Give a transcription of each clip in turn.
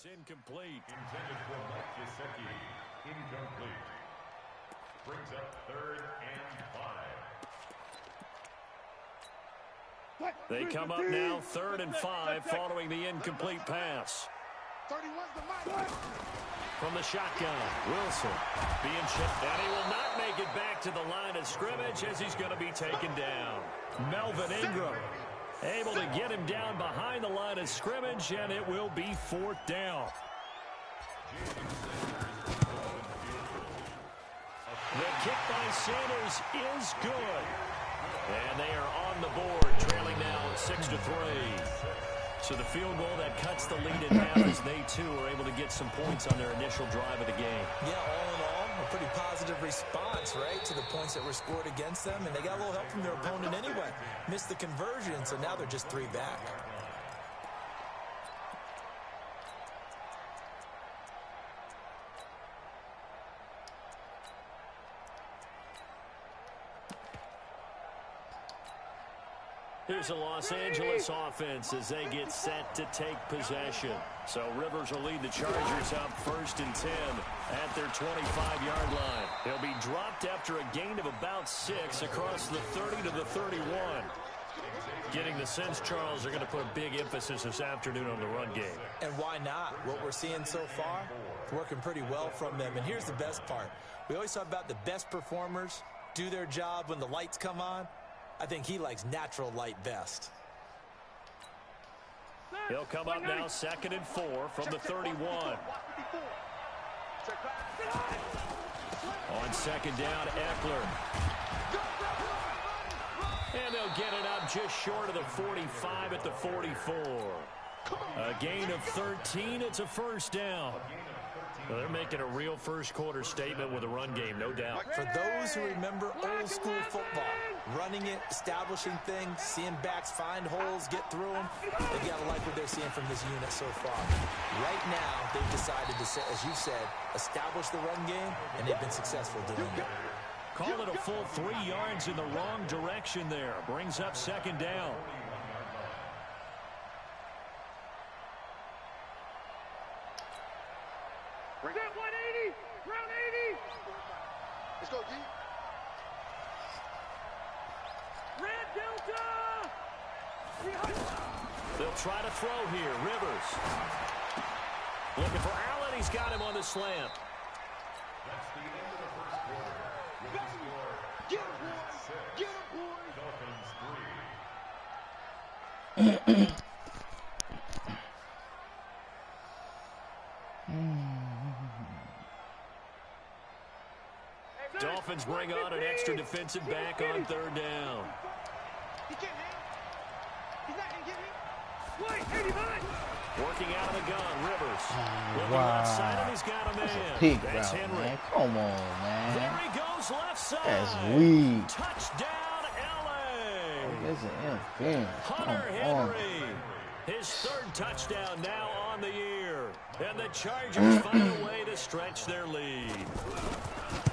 It's incomplete. Intended for Mike Gesicki. Incomplete. Brings up 3rd and 5. They come up now 3rd and 5 following the incomplete pass. From the shotgun, Wilson being chipped, and he will not make it back to the line of scrimmage as he's going to be taken down. Melvin Ingram able to get him down behind the line of scrimmage, and it will be 4th down. The kick by Sanders is good. And they are on the board, trailing now 6-3. So the field goal that cuts the lead in half as they, too, are able to get some points on their initial drive of the game. Yeah, all in all, a pretty positive response, right, to the points that were scored against them. And they got a little help from their opponent anyway. Missed the conversion, so now they're just 3 back. Here's a Los Angeles offense as they get set to take possession. So Rivers will lead the Chargers up 1st and 10 at their 25-yard line. He'll be dropped after a gain of about 6 across the 30 to the 31. Getting the sense, Charles, are going to put a big emphasis this afternoon on the run game. And why not? What we're seeing so far, it's working pretty well from them. And here's the best part. We always talk about the best performers do their job when the lights come on. I think he likes natural light best. He'll come up now 2nd and 4 from the 31. On 2nd down, Eckler. And they'll get it up just short of the 45 at the 44. A gain of 13. It's a 1st down. Well, they're making a real first-quarter statement with a run game, no doubt. For those who remember old-school football, running it, establishing things, seeing backs find holes, get through them, they've got to like what they're seeing from this unit so far. Right now, they've decided to, as you said, establish the run game, and they've been successful doing it. Call it a full 3 yards in the wrong direction there. Brings up 2nd down. Bring that 180, round 80. Let's go, G. Red Delta. They'll try to throw here. Rivers. Looking for Allen. He's got him on the slant. That's the end of the first quarter. With the score, Get him, boys. Get him, boys. Dolphins 3. Dolphins bring on an extra defensive back on 3rd down. He can't hang. He's not going to get me. Wait, 89. Working out of the gun, Rivers. Looking Wow. left side, and he's got him That's a in. pig That's route, Henry. man. Come on, man. There he goes, left side. That's weak. Touchdown, L.A. This is interference. Hunter Come on. Henry. His 3rd touchdown now on the year. And the Chargers find a way to stretch their lead.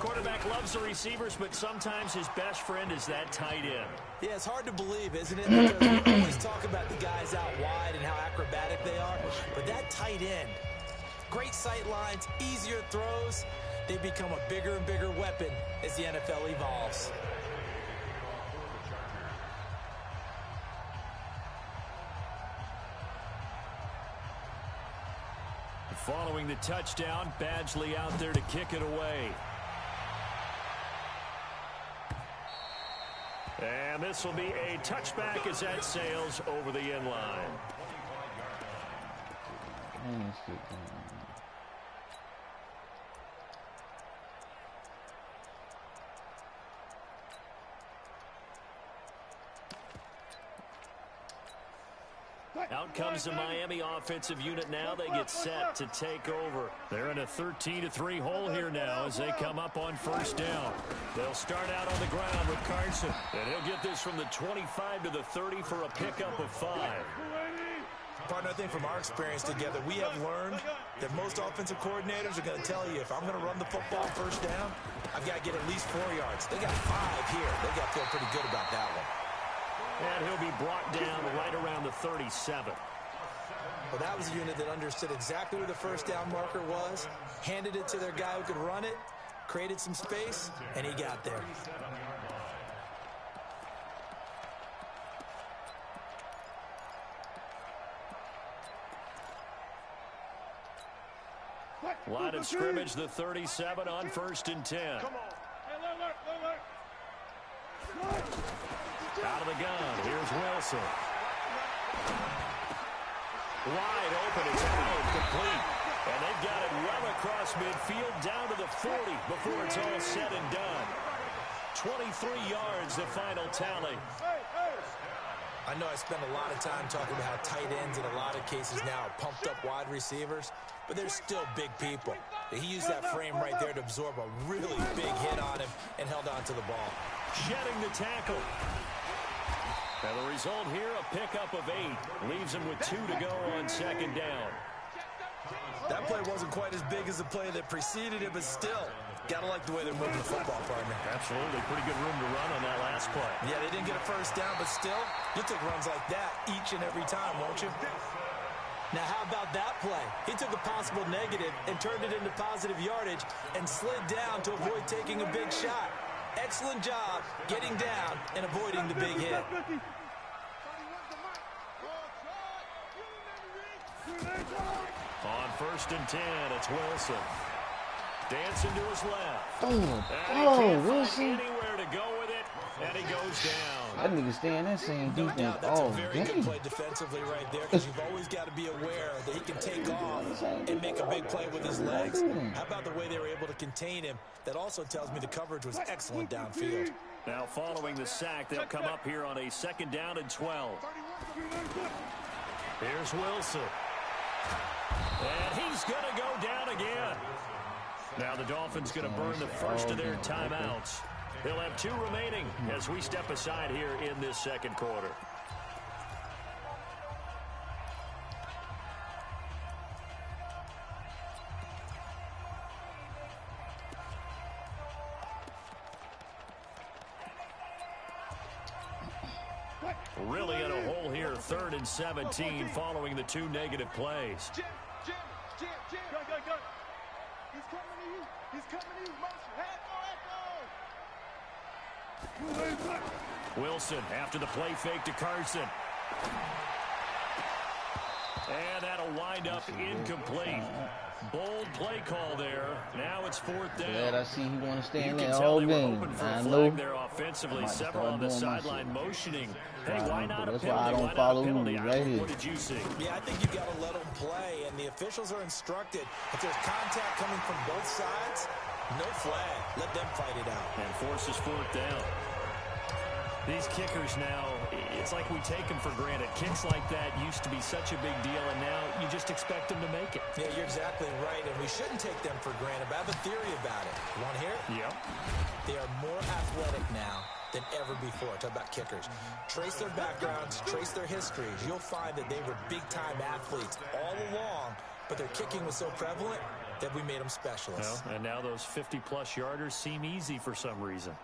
Quarterback loves the receivers, but sometimes his best friend is that tight end. Yeah, it's hard to believe, isn't it? Because we always talk about the guys out wide and how acrobatic they are. But that tight end, great sight lines, easier throws, they become a bigger and bigger weapon as the NFL evolves. Following the touchdown, Badgley out there to kick it away. And this will be a touchback as that sails over the end line. Out comes the Miami offensive unit now. They get set to take over. They're in a 13-3 hole here now as they come up on 1st down. They'll start out on the ground with Carson. And he'll get this from the 25 to the 30 for a pickup of 5. Partner, I think from our experience together, we have learned that most offensive coordinators are going to tell you, if I'm going to run the football 1st down, I've got to get at least 4 yards. They got 5 here. They got to feel pretty good about that one. And he'll be brought down right around the 37. Well, that was a unit that understood exactly where the first down marker was, handed it to their guy who could run it, created some space, and he got there. Line of scrimmage, the 37 on 1st and 10. Come on. Out of the gun, here's Wilson. Wide open, it's out, complete. And they've got it well across midfield, down to the 40 before it's all said and done. 23 yards, the final tally. I know I spend a lot of time talking about how tight ends in a lot of cases now are pumped up wide receivers, but they're still big people. He used that frame right there to absorb a really big hit on him and held on to the ball. Shedding the tackle. And the result here, a pickup of 8. Leaves him with 2 to go on 2nd down. That play wasn't quite as big as the play that preceded it, but still, gotta like the way they're moving the football, partner. Absolutely. Pretty good room to run on that last play. Yeah, they didn't get a first down, but still, you take runs like that each and every time, won't you? Now, how about that play? He took a possible negative and turned it into positive yardage and slid down to avoid taking a big shot. Excellent job getting down and avoiding the big hit. On 1st and 10, it's Wilson. Dancing to his left. Wilson. Anywhere to go with it, and he goes down. That nigga stay in that same No defense doubt that's a all very game. good play defensively right there, because you've always got to be aware that he can take off and make a big play with his legs. How about the way they were able to contain him? That also tells me the coverage was excellent downfield. Now following the sack, they'll come up here on a 2nd down and 12. Here's Wilson. And he's going to go down again. Now the Dolphins going to burn the first of their timeouts. They'll have 2 remaining as we step aside here in this 2nd quarter. Really in a hole here, 3rd and 17 following the 2 negative plays. Jim. Go. He's coming to you. Motion. Head, go. Wilson after the play fake to Carson. And that'll wind up incomplete. Bold play call there. Now it's 4th down. Glad I see he want to stay in there tell all they were game. hoping for a I flag know. there offensively. I might Several start on the doing my sideline shit. motioning. Hey, why not a That's penalty? why I don't Why not a follow penalty? rules right here. What did you see? Yeah, I think you've got to let them play, and the officials are instructed. If there's contact coming from both sides, no flag. Let them fight it out. And forces 4th down. These kickers now, it's like we take them for granted. Kicks like that used to be such a big deal, and now you just expect them to make it. Yeah, you're exactly right, and we shouldn't take them for granted. But I have a theory about it. You want to hear it? Yep. They are more athletic now than ever before. Talk about kickers. Trace their backgrounds, trace their histories. You'll find that they were big-time athletes all along, but their kicking was so prevalent that we made them specialists. Well, and now those 50-plus yarders seem easy for some reason.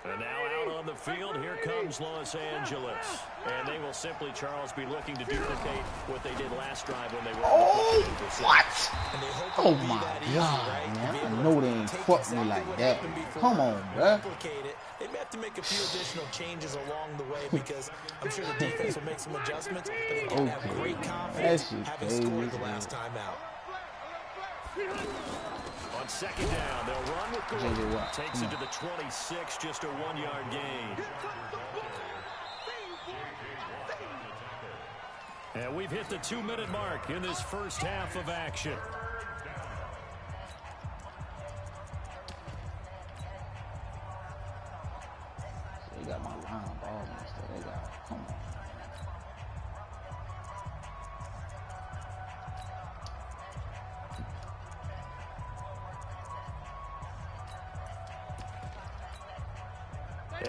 And now out on the field, here comes Los Angeles. And they will simply, Charles, be looking to duplicate what they did last drive when they were Oh, what? And they hope Oh it'll be my that easy, God, right? To man. be I able know to they ain't take fucked me exactly like what that. happened before, Come on, bruh. replicate it. They may have to make a few additional changes along the way, because I'm sure the defense will make some adjustments, but they gotta have great confidence having scored the last time out. On 2nd down, they'll run with JJ Gordon. Watt. Takes it to the 26, just a 1-yard gain. And we've hit the 2-minute mark in this first half of action. They got my round ball and stuff. They got, come on.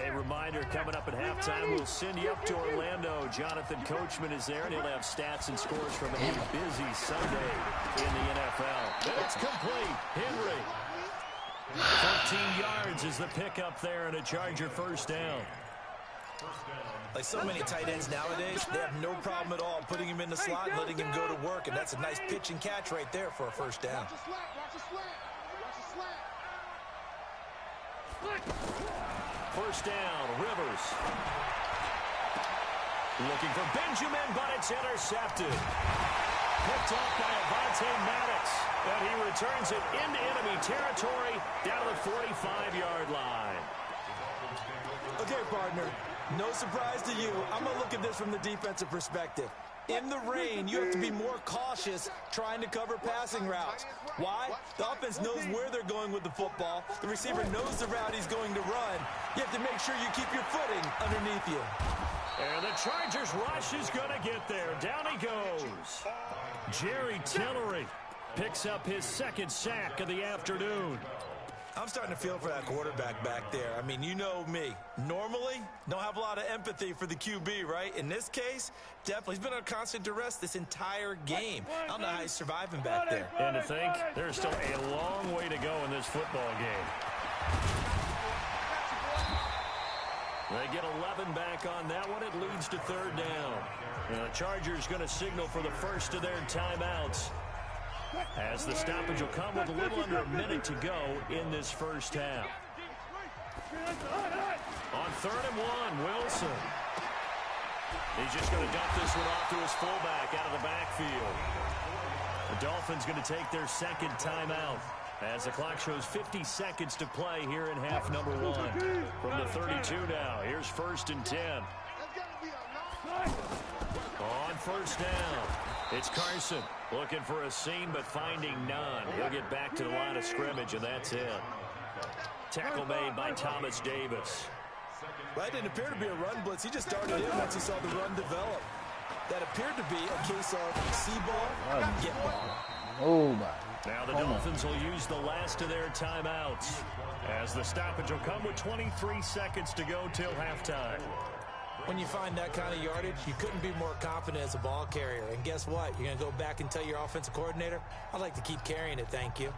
A reminder, coming up at halftime, we'll send you up to Orlando. Jonathan Coachman is there, and he'll have stats and scores from a busy Sunday in the NFL. It's complete. Henry. 14 yards is the pickup there and a Charger first down. Like so many tight ends nowadays, they have no problem at all putting him in the slot and letting him go to work, and that's a nice pitch and catch right there for a first down. Watch the slant. Watch the slant. Watch the slant. First down, Rivers. Looking for Benjamin, but it's intercepted. Picked off by Avonte Maddox, and he returns it into enemy territory down to the 45-yard line. Okay, partner, no surprise to you. I'm going to look at this from the defensive perspective. In the rain, you have to be more cautious trying to cover passing routes. Why? The offense knows where they're going with the football. The receiver knows the route he's going to run. You have to make sure you keep your footing underneath you. And the Chargers rush is going to get there. Down he goes. Jerry Tillery picks up his second sack of the afternoon. I'm starting to feel for that quarterback back there. I mean, you know me. Normally, don't have a lot of empathy for the QB, right? In this case, definitely. He's been under constant duress this entire game. I don't know how he's surviving back there. And to think, there's still a long way to go in this football game. They get 11 back on that one. It leads to third down. And the Chargers going to signal for the first of their timeouts, as the stoppage will come with a little under a minute to go in this first half. On 3rd and 1, Wilson. He's just going to dump this one off to his fullback out of the backfield. The Dolphins going to take their second timeout as the clock shows 50 seconds to play here in half number 1. From the 32 now, here's 1st and 10. On first down, it's Carson looking for a seam but finding none. He'll get back to the line of scrimmage, and that's it. Tackle made by Thomas Davis. That didn't appear to be a run blitz. He just started in once he saw the run develop. That appeared to be a case of see ball, get ball. Oh, my. Now the Dolphins will use the last of their timeouts, as the stoppage will come with 23 seconds to go till halftime. When you find that kind of yardage, you couldn't be more confident as a ball carrier. And guess what? You're going to go back and tell your offensive coordinator, I'd like to keep carrying it, thank you.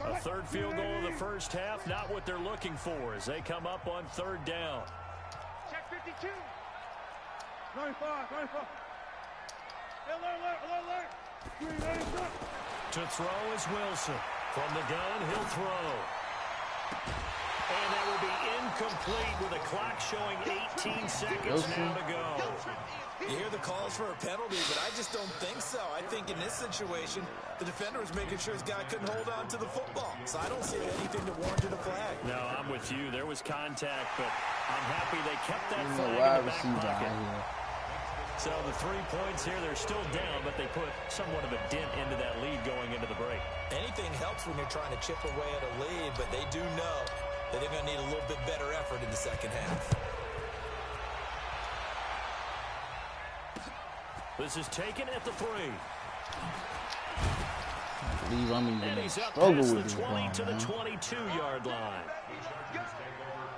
A third field goal of the first half, not what they're looking for as they come up on 3rd down. Check 52. 95. Alert. To throw is Wilson. From the gun, he'll throw. And that will be incomplete with the clock showing 18 seconds now to go. You hear the calls for a penalty, but I just don't think so. I think in this situation, the defender was making sure his guy couldn't hold on to the football. So I don't see anything that warranted a flag. No, I'm with you. There was contact, but I'm happy they kept that He's flag a in wide the back receiver pocket. out here. So the 3 points here, they're still down, but they put somewhat of a dent into that lead going into the break. Anything helps when you're trying to chip away at a lead, but they do know that they're going to need a little bit better effort in the second half. This is taken at the 3. I believe I'm even And going he's to up struggle past with the this 20 ball, to the man. 22-yard line.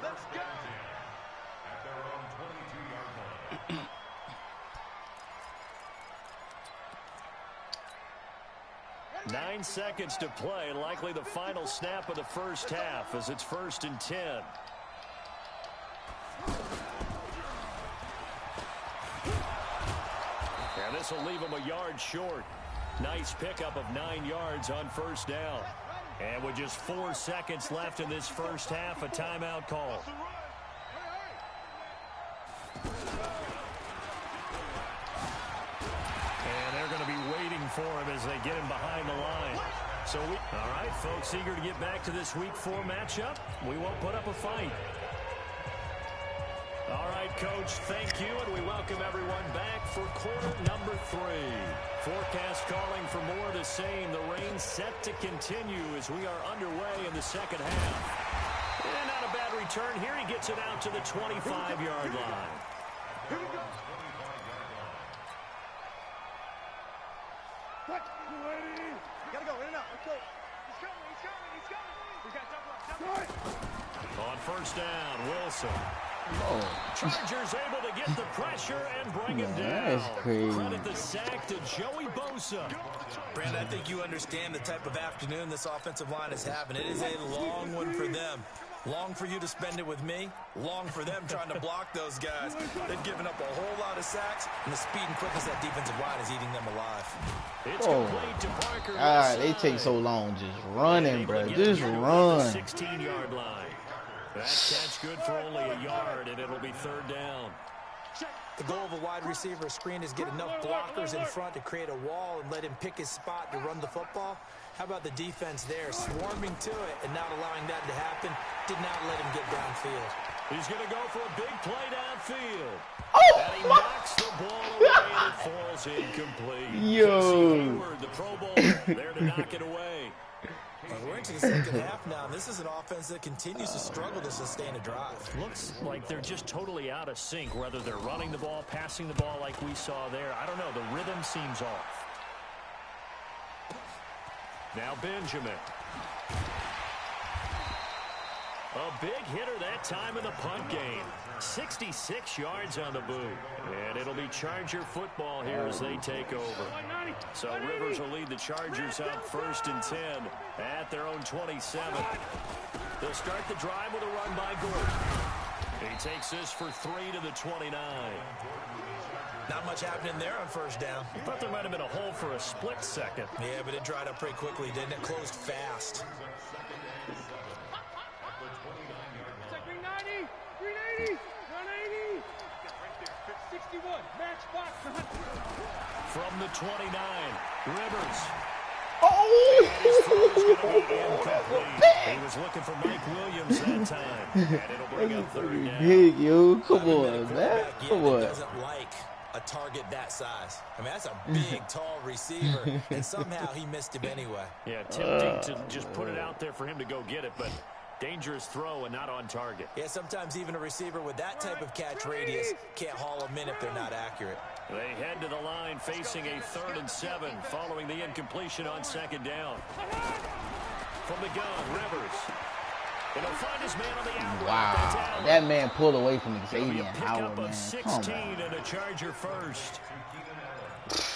Let's go. At their own 22-yard line. 9 seconds to play, likely the final snap of the first half as it's 1st and 10. And this will leave him a yard short. Nice pickup of 9 yards on first down. And with just 4 seconds left in this first half, a timeout call. And they're going to be waiting for him as they get him behind the line. So, all right, folks, eager to get back to this Week 4 matchup. We won't put up a fight. All right, Coach, thank you, and we welcome everyone back for quarter number 3. Forecast calling for more of the same. The rain set to continue as we are underway in the second half. And not a bad return here. He gets it out to the 25-yard line. Here we go. What? You gotta go in and out. Let's go. He's coming. We got double up. On first down, Wilson. Chargers able to get the pressure and bring him down. That's crazy. Credit the sack to Joey Bosa. Brandon, I think you understand the type of afternoon this offensive line is having. It is a long one for them. Long for you to spend it with me. Long for them trying to block those guys. They've given up a whole lot of sacks, and the speed and quickness of that defensive line is eating them alive. It's complete to Parker. They take so long just running, bro. Just run. 16-yard line. That catch good for only a yard, and it'll be third down. The goal of a wide receiver screen is get enough blockers in front to create a wall and let him pick his spot to run the football. How about the defense there, swarming to it and not allowing that to happen? Did not let him get downfield. He's going to go for a big play downfield. Oh, and he knocks the ball away, and it falls incomplete. Yo. Jesse Hayward, the Pro Bowler, there to knock it away. We're into the second half now, and this is an offense that continues to struggle to sustain a drive. Looks like they're just totally out of sync, whether they're running the ball, passing the ball like we saw there. I don't know. The rhythm seems off. Now Benjamin. A big hitter that time in the punt game. 66 yards on the boot. And it'll be Charger football here as they take over. So Rivers will lead the Chargers up 1st and 10 at their own 27. They'll start the drive with a run by Gordon. He takes this for 3 to the 29. Not much happening there on first down. I thought there might have been a hole for a split second. Yeah, but it dried up pretty quickly, didn't it? Closed fast. 390, 380, 180. 61, match box. From the 29, Rivers. Oh! His throw's going to be incomplete. He was looking for Mike Williams that time. And it'll bring up third down. Big, yo. Come on, man. Come on. Doesn't like a target that size. I mean, that's a big, tall receiver, and somehow he missed him anyway. Yeah, tempting to just put it out there for him to go get it, but dangerous throw and not on target. Yeah, sometimes even a receiver with that type of catch radius can't haul them in if they're not accurate. They head to the line facing a 3rd and 7 following the incompletion on 2nd down. From the gun, Rivers. And he'll find his man on the out route. Wow. That man pulled away from Xavier It'll be a pickup Howard, of man. 16 and a Charger first.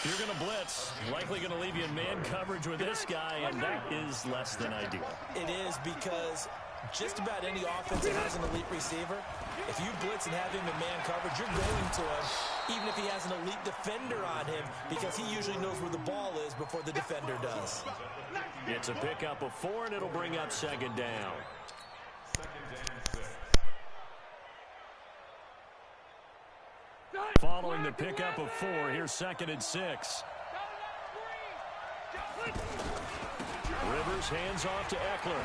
You're going to blitz. Likely going to leave you in man coverage with this guy, and that is less than ideal. It is because just about any offense that has an elite receiver, if you blitz and have him in man coverage, you're going to him, even if he has an elite defender on him, because he usually knows where the ball is before the defender does. It's a pickup of 4, and it'll bring up 2nd down. Following the pickup of 4, here's 2nd and 6. Rivers hands off to Eckler.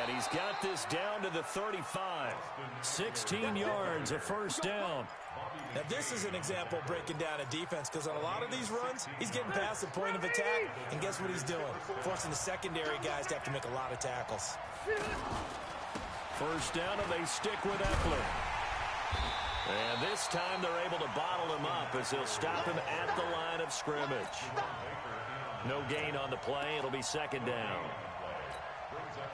And he's got this down to the 35. 16 yards, a first down. Now, this is an example of breaking down a defense, because on a lot of these runs, he's getting past the point of attack, and guess what he's doing? Forcing the secondary guys to have to make a lot of tackles. First down, and they stick with Eckler. And this time they're able to bottle him up as they'll stop him at the line of scrimmage. No gain on the play. It'll be 2nd down.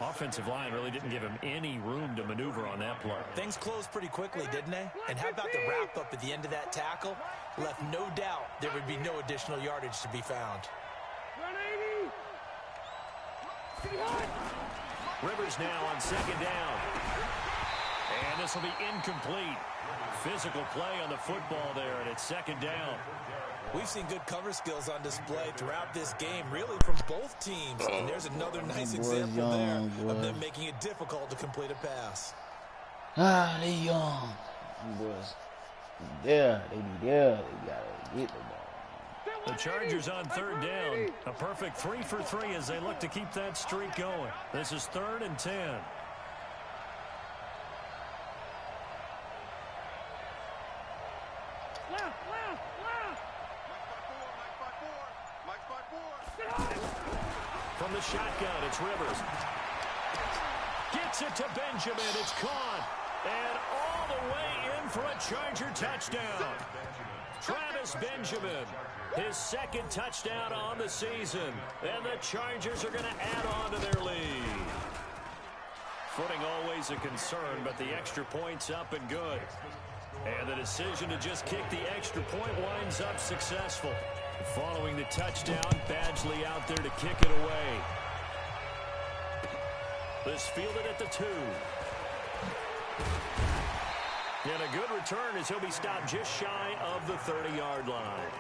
Offensive line really didn't give him any room to maneuver on that play. Things closed pretty quickly, didn't they? And how about the wrap-up at the end of that tackle? Left no doubt there would be no additional yardage to be found. 180. Rivers now on 2nd down. And this will be incomplete. Physical play on the football there, and it's 2nd down. We've seen good cover skills on display throughout this game, really from both teams. And there's another nice example there of them making it difficult to complete a pass. Ah, they young. Boys. There, they be there. They gotta get the ball. The Chargers on 3rd down. A perfect 3 for 3 as they look to keep that streak going. This is 3rd and 10. From the shotgun, it's Rivers. Gets it to Benjamin. It's caught. And all the way in for a Charger touchdown. Travis Benjamin, his 2nd touchdown on the season. And the Chargers are going to add on to their lead. Footing always a concern, but the extra point's up and good. And the decision to just kick the extra point winds up successful. Following the touchdown, Badgley out there to kick it away. This fielded at the 2. And a good return as he'll be stopped just shy of the 30-yard line.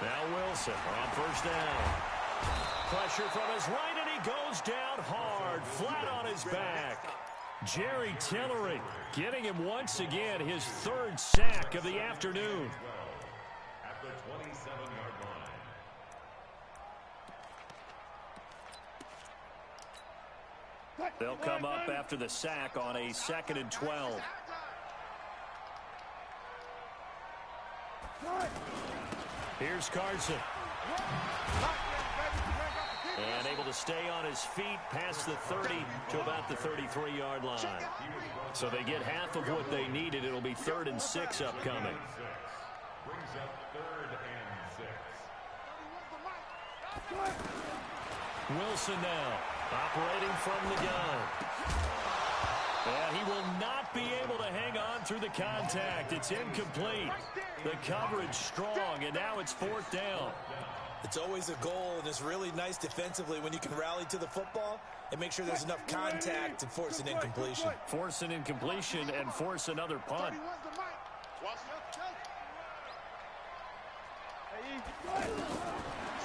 Now Wilson on first down. Pressure from his right, and he goes down hard, flat on his back. Jerry Tillery getting him once again his 3rd sack of the afternoon. At the 27-yard line. They'll come up after the sack on a 2nd and 12. Here's Carson. And able to stay on his feet past the 30 to about the 33-yard line. So they get half of what they needed. It'll be 3rd and 6 upcoming. Brings up 3rd and 6. Wilson now operating from the gun. And he will not be able to hang on through the contact. It's incomplete. The coverage strong, and now it's 4th down. It's always a goal, and it's really nice defensively when you can rally to the football and make sure there's enough contact to force an incompletion. Force an incompletion and force another punt.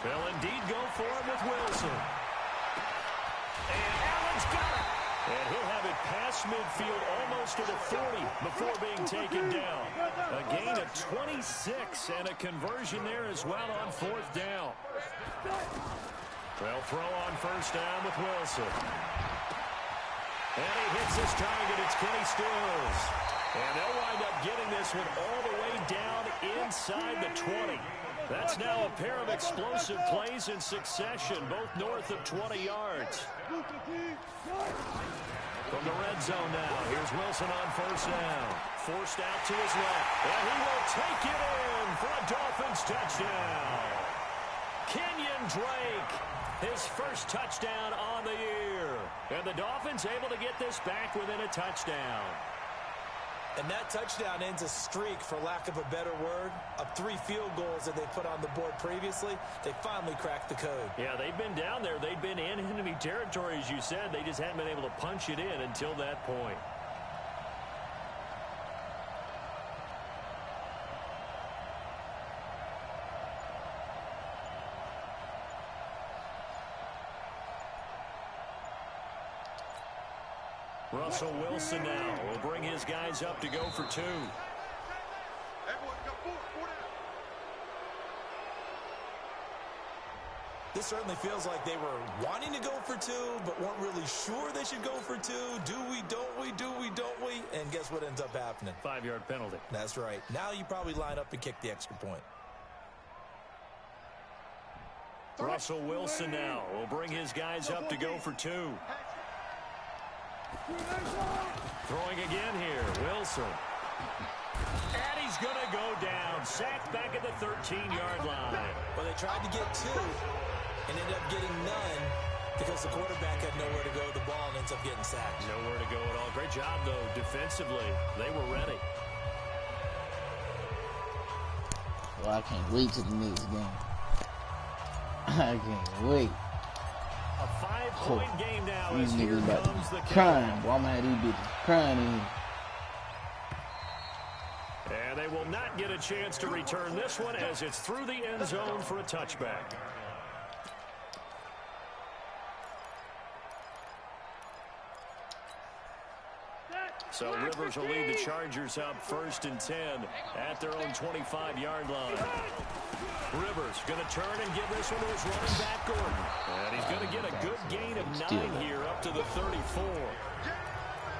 They'll indeed go for him with Wilson. And Allen's got it. And he'll have it past midfield almost to the 40 before being taken down. A gain of 26 and a conversion there as well on 4th down. They'll throw on first down with Wilson. And he hits his target. It's Kenny Stills. And they'll wind up getting this one all the way down inside the 20. That's now a pair of explosive plays in succession, both north of 20 yards. From the red zone now, here's Wilson on first down. Forced out to his left, and he will take it in for a Dolphins touchdown. Kenyon Drake, his first touchdown on the year. And the Dolphins able to get this back within a touchdown. And that touchdown ends a streak, for lack of a better word, of 3 field goals that they put on the board previously. They finally cracked the code. Yeah, they've been down there. They've been in enemy territory, as you said. They just haven't been able to punch it in until that point. Russell Wilson now will bring his guys up to go for 2. This certainly feels like they were wanting to go for 2, but weren't really sure they should go for 2. Do we, don't we, do we, don't we? And guess what ends up happening? 5-yard penalty. That's right. Now you probably line up and kick the extra point. Russell Wilson now will bring his guys up to go for 2. Throwing again here, Wilson. And he's going to go down. Sacked back at the 13-yard line. Well, they tried to get 2 and ended up getting none because the quarterback had nowhere to go with the ball and ends up getting sacked. Nowhere to go at all. Great job, though, defensively. They were ready. Well, I can't wait till the next game. I can't wait. A 5-point game now These as here niggas about comes to the be crying. Well, I'm at these bitches crying in here. And they will not get a chance to return this one as it's through the end zone for a touchback. So Rivers will lead the Chargers up 1st and 10 at their own 25-yard line. Rivers going to turn and give this one to his running back, Gordon. And he's going to get a good gain of 9 here up to the 34.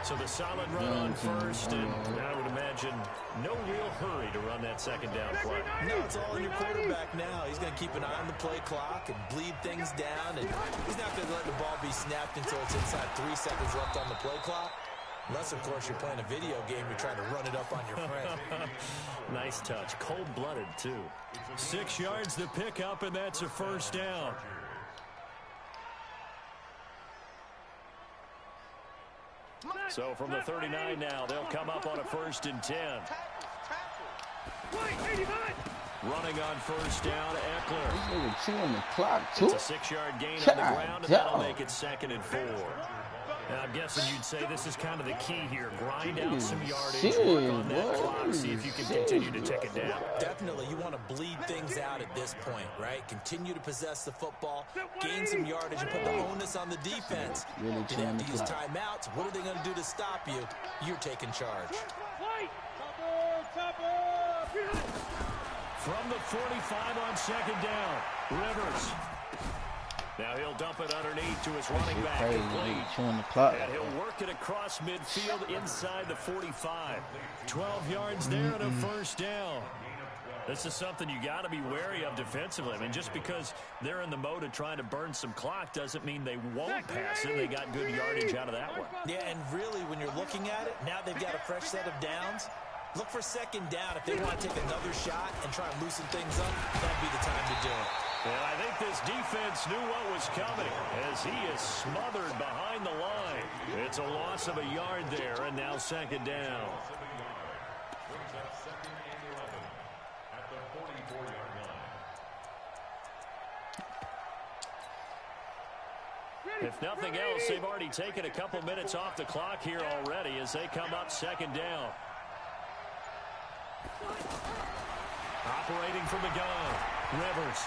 So the solid run on first, and I would imagine coverage and no real hurry to run that second down play. No, it's all in your quarterback now. He's going to keep an eye on the play clock and bleed things down, and he's not going to let the ball be snapped until it's inside 3 seconds left on the play clock. Unless, of course, you're playing a video game, you're trying to run it up on your friend. Nice touch. Cold-blooded, too. 6 yards to pick up, and that's a first down. So from the 39 now, they'll come up on a 1st and 10. Running on first down, Eckler. He's chewing the clock, too. It's a 6-yard gain on the ground, and that'll make it 2nd and 4. Now, I'm guessing you'd say this is kind of the key here. Grind out some yardage, work on that clock, see if you can continue to tick it down. Definitely, you want to bleed things out at this point, right? Continue to possess the football, gain some yardage, and put the onus on the defense. Really Didn't have to use timeouts. What are they going to do to stop you? You're taking charge. From the 45 on 2nd down, Rivers. Now he'll dump it underneath to his running back. Chewing the clock. And he'll work it across midfield inside the 45. 12 yards there and a first down. This is something you got to be wary of defensively. I mean, just because they're in the mode of trying to burn some clock doesn't mean they won't pass it. They got good yardage out of that one. Yeah, and really, when you're looking at it, now they've got a fresh set of downs. Look for 2nd down. If they want to take another shot and try and loosen things up, that'd be the time to do it. And I think this defense knew what was coming as he is smothered behind the line. It's a loss of a yard there, and now 2nd down. Brings up 2nd and 11 at the 44-yard line. If nothing else, they've already taken a couple minutes off the clock here already as they come up 2nd down. Operating from the gun, Rivers.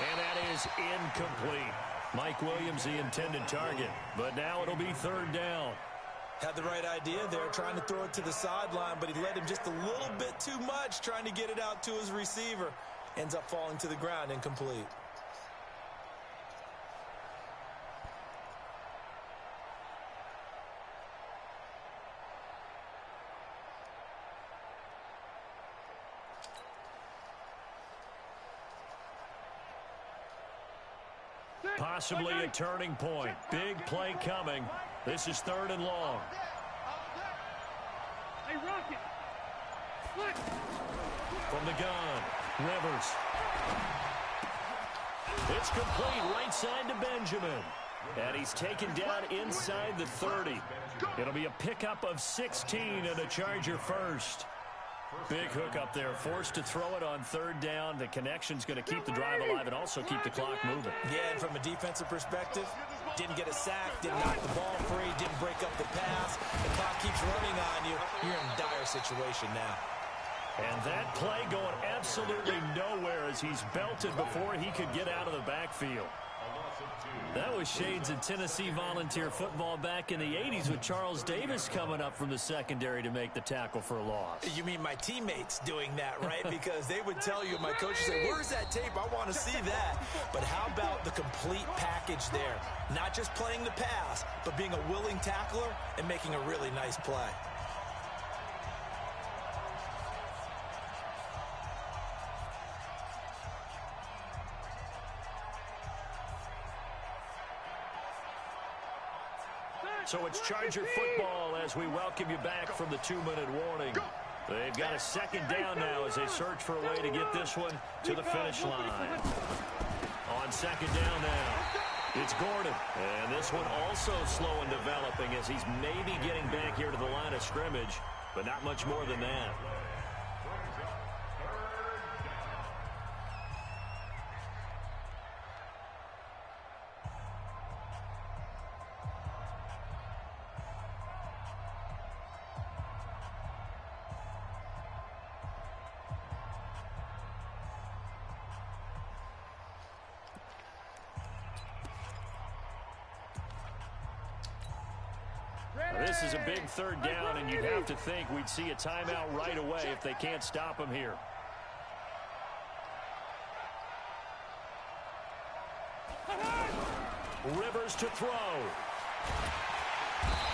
And that is incomplete. Mike Williams, the intended target. But now it'll be 3rd down. Had the right idea there, trying to throw it to the sideline, but he led him just a little bit too much, trying to get it out to his receiver. Ends up falling to the ground, incomplete. Possibly a turning point. Big play coming. This is 3rd and long. From the gun, Rivers. It's complete right side to Benjamin. And he's taken down inside the 30. It'll be a pickup of 16 and a Charger first. Big hook up there, forced to throw it on 3rd down. The connection's going to keep the drive alive and also keep the clock moving. Yeah, and from a defensive perspective, didn't get a sack, didn't knock the ball free, didn't break up the pass. The clock keeps running on you. You're in a dire situation now. And that play going absolutely nowhere as he's belted before he could get out of the backfield. That was shades of Tennessee volunteer football back in the 80s with Charles Davis coming up from the secondary to make the tackle for a loss. You mean my teammates doing that, right? Because they would tell you, my coach would say, where's that tape? I want to see that. But how about the complete package there? Not just playing the pass, but being a willing tackler and making a really nice play. So it's Charger football as we welcome you back from the 2-minute warning. They've got a 2nd down now as they search for a way to get this one to the finish line. On 2nd down now, it's Gordon. And this one also slow in developing as he's maybe getting back here to the line of scrimmage, but not much more than that. This is a big 3rd down, and you'd have to think we'd see a timeout right away if they can't stop him here. Rivers to throw.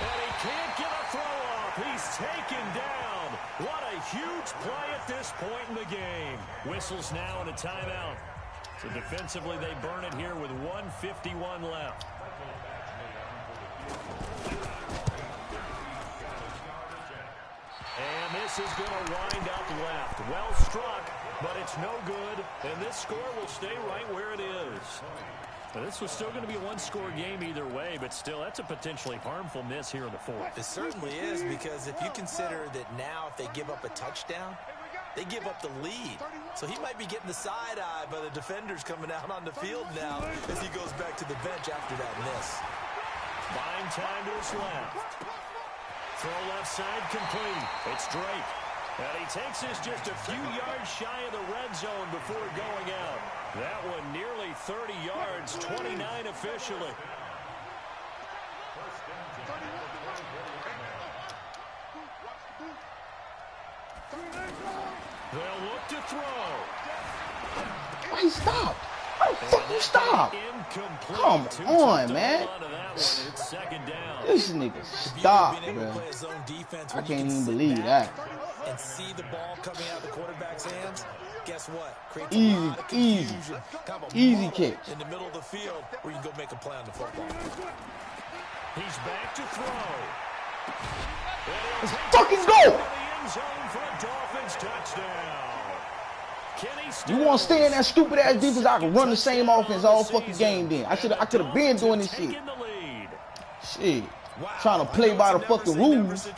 And he can't get a throw off. taken down. What a huge play at this point in the game. Whistles now and a timeout. So defensively, they burn it here with 1:51 left. And this is going to wind up left. Well struck, but it's no good. And this score will stay right where it is. Now, this was still going to be a one-score game either way, but still, that's a potentially harmful miss here in the fourth. It certainly is, because if you consider that now if they give up a touchdown, they give up the lead. So he might be getting the side-eye by the defenders coming out on the field now as he goes back to the bench after that miss. Buying time to his left. Throw left side complete. It's Drake. And he takes this just a few yards shy of the red zone before going out. That one nearly 30 yards, 29 officially. They'll look to throw. Why he stopped? Why the fuck you stop? Come on, man. It's second down. This nigga stopped, bro. I can't even believe that. And see the ball coming out of the quarterback's hands. Guess what? Creates Easy, a lot of easy, confusion. Kind of a easy muddle kicks. in the middle of the field where you can go make a play on the football. He's back to throw. Let's fucking go! You want to stay in that stupid ass defense? I can run the same offense all fucking game. Then I could have been doing this shit. Shit, trying to play by the fucking rules.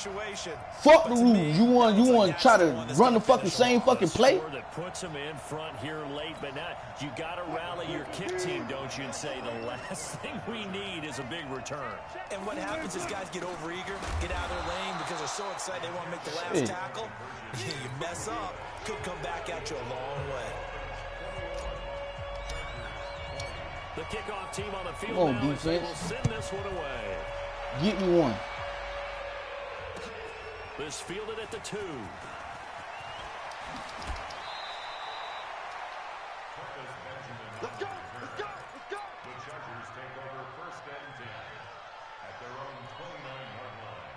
Fuck the rules. You want to try to run the fucking same fucking play? That puts him in front here late, but now you got to rally your kick team, don't you? And say the last thing we need is a big return. And what happens is guys get overeager, get out of their lane because they're so excited they want to make the last tackle. You mess up, could come back at you a long way. The kickoff team on the field Come on, now defense. will send this one away. Get me one. This fielded at the 2. Let's go, let's go, let's go. The Chargers take over 1st and 10 at their own 29-yard line.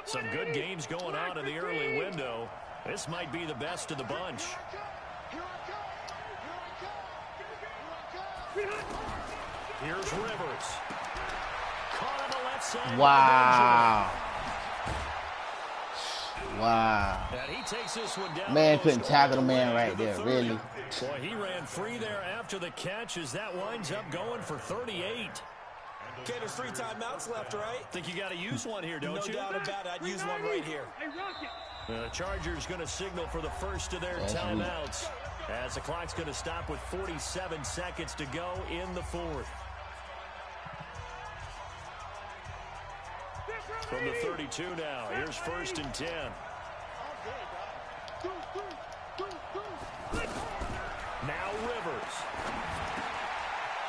Some good games going on in the early window. This might be the best of the bunch. Here's Rivers. Caught on the left side. Wow. Wow. And he takes this one down. Man couldn't tackle the man right there, really. Boy, he ran free there after the catch as that winds up going for 38. Okay, there's 3 timeouts left, right? Think you got to use one here, don't you? No doubt about it. I'd use one right here. The Chargers going to signal for the first of their timeouts as the clock's going to stop with 47 seconds to go in the 4th. From the 32 now, here's 1st and 10. Now Rivers.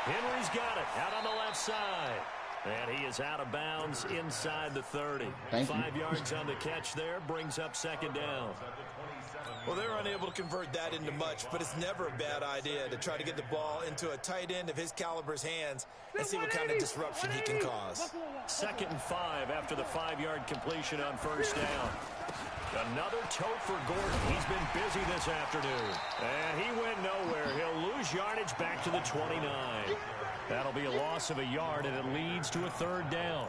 Henry's got it out on the left side. And he is out of bounds inside the 30. 5 yards on the catch there, brings up 2nd down. Well, they're unable to convert that into much, but it's never a bad idea to try to get the ball into a tight end of his caliber's hands and see what kind of disruption he can cause. 2nd and 5 after the 5-yard completion on 1st down. Another tote for Gordon. He's been busy this afternoon. And he went nowhere. He'll lose yardage back to the 29. That'll be a loss of a yard, and it leads to a 3rd down.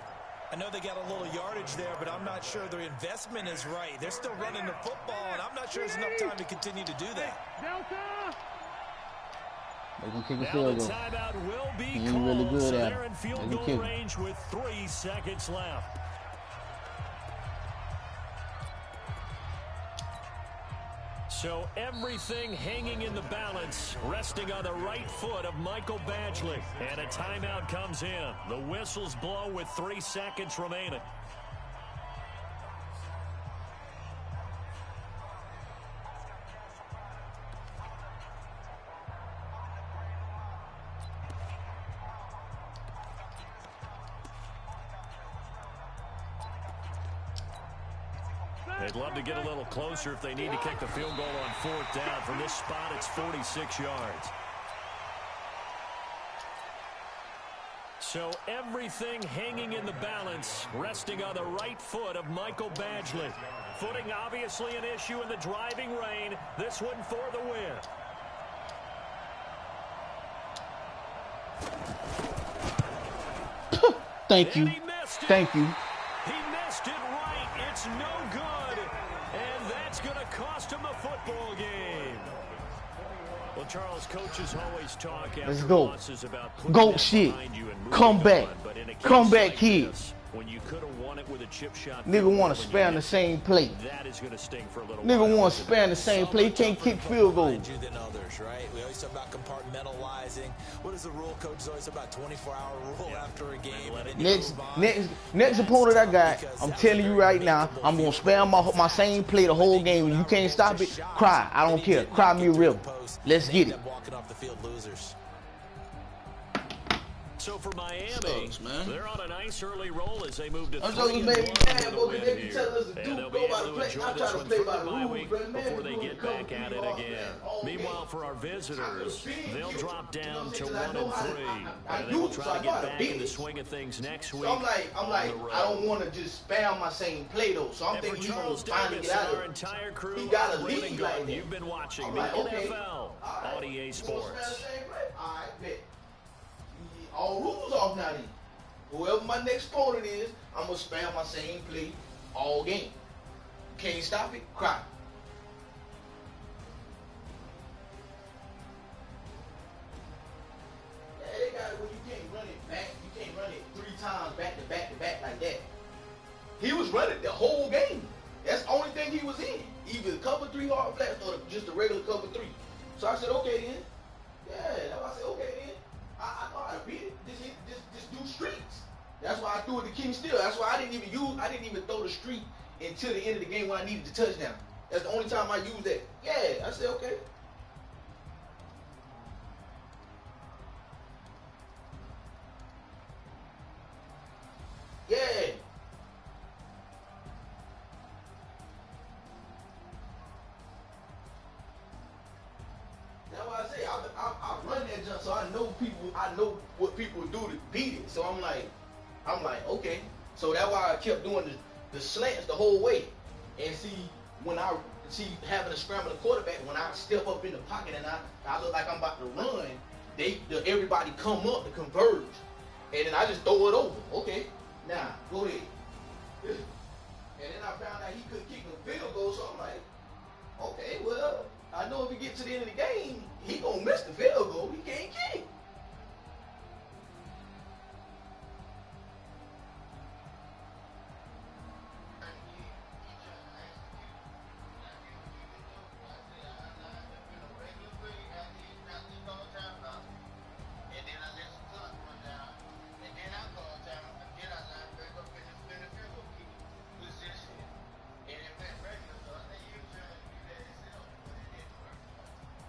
I know they got a little yardage there, but I'm not sure their investment is right. They're still running the football, and I'm not sure there's enough time to continue to do that. They can kick a Now field the goal. timeout will be He ain't called, really good so at they're it. in field They can goal kick. range with 3 seconds left. So everything hanging in the balance, resting on the right foot of Michael Badgley. And a timeout comes in. The whistles blow with 3 seconds remaining. They'd love to get a little closer if they need to kick the field goal on 4th down. From this spot, it's 46 yards. So everything hanging in the balance, resting on the right foot of Michael Badgley. Footing obviously an issue in the driving rain. This one for the win. Thank you. Thank you. He missed it right. It's no good. And that's going to cost him a football game. Well, Charles, coaches always talk after losses about putting Go that shit. behind you and moving Come back. on. But in a case Come back, like kid. this, when you could have won it with a chip shot, Nigga want to spam the same play. that is going to sting for a little Nigga while. want to spam the same play. He can't kick field goals. Than others, right? We always talk about compartmentalizing. What is the rule? Coach is always about 24-hour rule after a game. Next opponent I got, I'm telling you right now, I'm gonna spam my same play the whole game. You can't stop it. Cry. I don't care. Cry me a river. Let's get it. Walking off the field losers. So for Miami, Sucks, man. they're on a nice early roll as they move to 3-1 I'm talking maybe with a bro, win they be here. telling us to And do they'll go be by able the to play. enjoy I try this to one play through by the the bye rules, week bro. Man, before they get back at it again. Meanwhile, for our visitors, they'll drop down to 1-3, and they will try to get back in the swing of things next week. So I'm like, I don't want to just spam my same play though. So I'm thinking he's gonna finally get out of it. He got a lead like that. You've been watching the like, okay, NFL on EA Sports. All right, bet. All rules off now then. Whoever my next opponent is, I'm going to spam my same play all game. Can't stop it? Cry. Yeah, they got it where you can't run it back. You can't run it 3 times back to back to back like that. He was running the whole game. That's the only thing he was in. Either cover 3 hard flats or just a regular cover 3. So I said, okay then. Yeah, that's why I said, okay then. I know how to beat it. Just do streaks. That's why I threw it to King Steele. That's why I didn't even throw the streak until the end of the game when I needed the touchdown. That's the only time I used that. Yeah, I said okay. Yeah. That's why I say I run that jump, so I know what people do to beat it. So I'm like, okay. So that's why I kept doing the slants the whole way. And see, when I having to scramble the quarterback, when I step up in the pocket and I look like I'm about to run, everybody come up to converge. And then I just throw it over. Okay, now go ahead. And then I found out he couldn't kick no field goal, so I'm like, okay, well, I know if he gets to the end of the game, he gonna miss the field goal. He can't kick.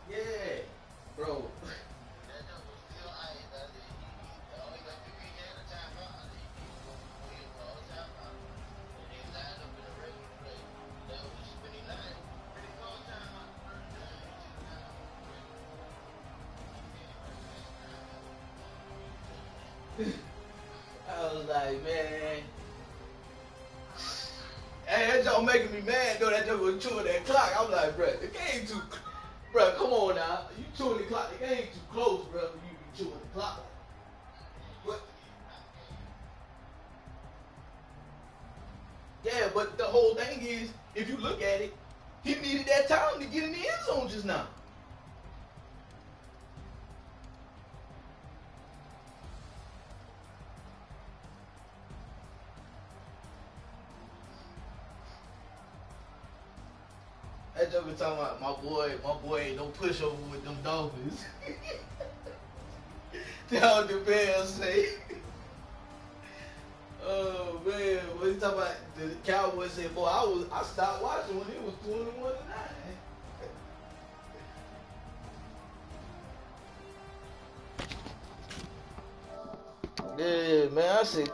Yeah, bro. I was like, man. Hey, that joke making me mad though. That joke was chewing that clock. I'm like, bro, the game too. Bro, come on now. You chewing the clock. The game too close, bro. For you be chewing the clock. But yeah, but the whole thing is, if you look at it, he needed that time to get in the end zone just now. That joke was talking about my boy ain't no pushover with them Dolphins. That's what the Bears say. Oh man, what he talking about? The Cowboys said, boy, I stopped watching when it was 21-9. Yeah, man, I said